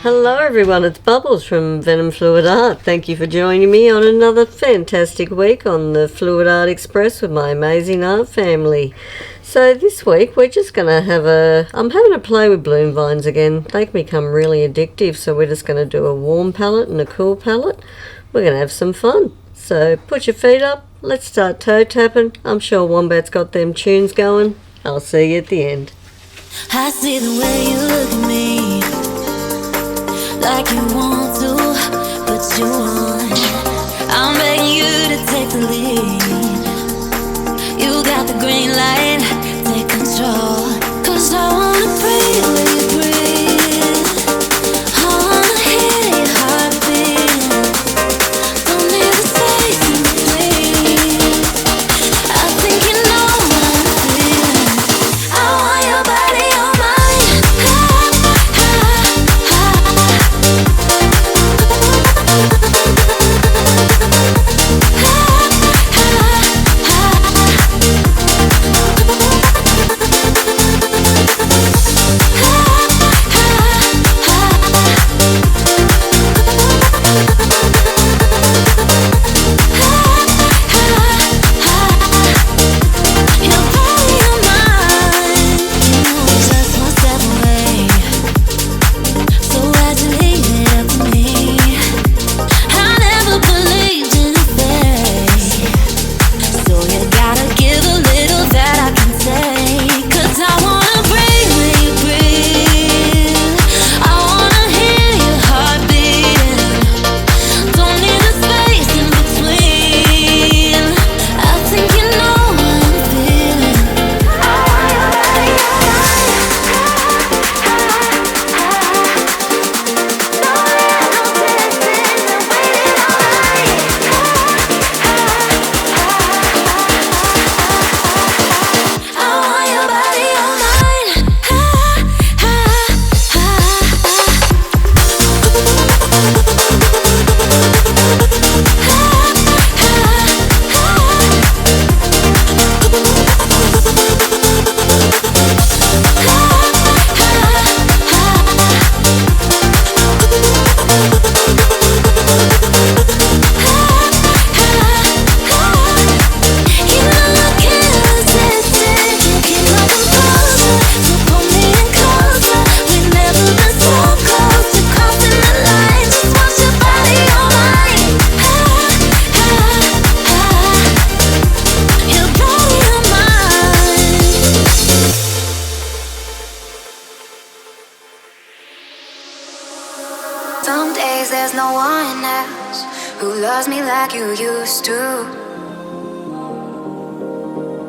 Hello everyone, it's Bubbles from Venom Fluid Art. Thank you for joining me on another fantastic week on the Fluid Art Express with my amazing art family. So this week we're just going to I'm having a play with bloom vines again. They can become really addictive, so we're just going to do a warm palette and a cool palette. We're going to have some fun. So put your feet up, let's start toe tapping. I'm sure Wombat's got them tunes going. I'll see you at the end. I see the way you look at me, like you want to, but you want. I'm begging you to take the lead. You got the green light, take control. 'Cause I wanna breathe when you breathe. I wanna hear your heartbeat. Don't need the space in between. I think you know what I'm feeling. I want your body on mine.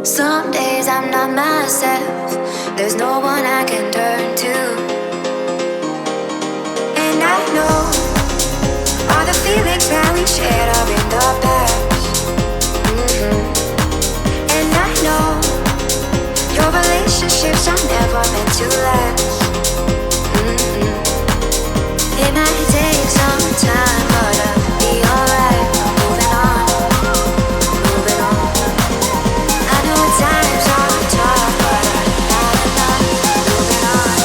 Some days I'm not myself. There's no one I can turn to. And I know all the feelings that we shared are in the past. And I know your relationships are never meant to last. It might take some time, but I'll be alright. Moving on. Times are tough, but I'm not enough. Moving on.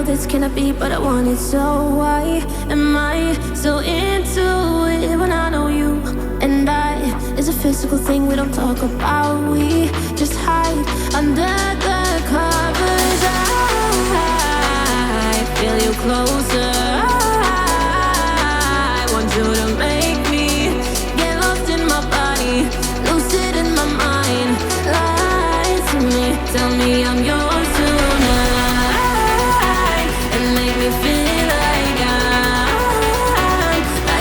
this cannot be, but I want it so. Why am I so into it when I know you and I is a physical thing we don't talk about. We just hide under the covers. I feel you closer. I want you to make me get lost in my body, lucid in my mind. Lie to me, tell me I'm yours tonight, and make me feel like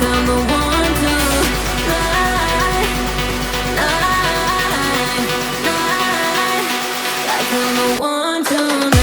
I'm the one to lie, like I'm the one tonight.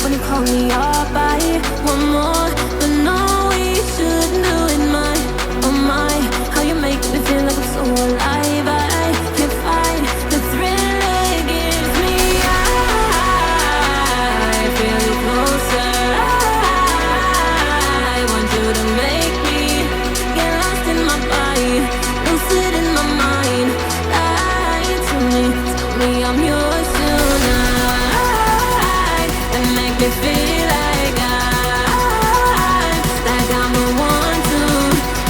When you call me up, I want more, but no, we shouldn't do it. Oh my, how you make me feel like I'm so alive. I can't fight the thrill it gives me. I feel you closer. I want you to make me get lost in my body, lucid in my mind. Lie to me, tell me I'm yours tonight, and make me feel like I'm the one to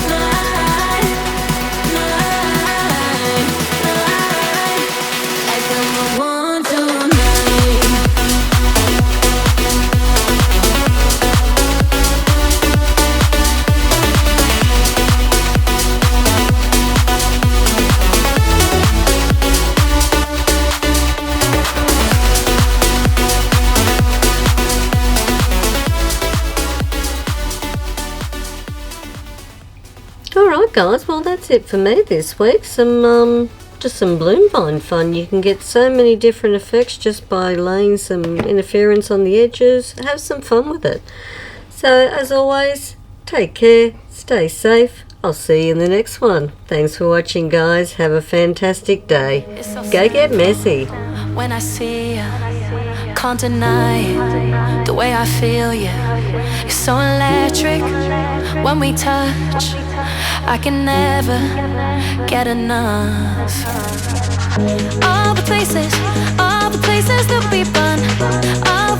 lie, like I'm the one tonight. Alright guys, well that's it for me this week. Just some bloom vine fun. You can get so many different effects just by laying some interference on the edges. Have some fun with it. So as always, take care, stay safe. I'll see you in the next one. Thanks for watching guys. Have a fantastic day. Go get messy. When I see you, can't deny the way I feel you. You're so electric when we touch. I can never get enough. All the places that we've been, all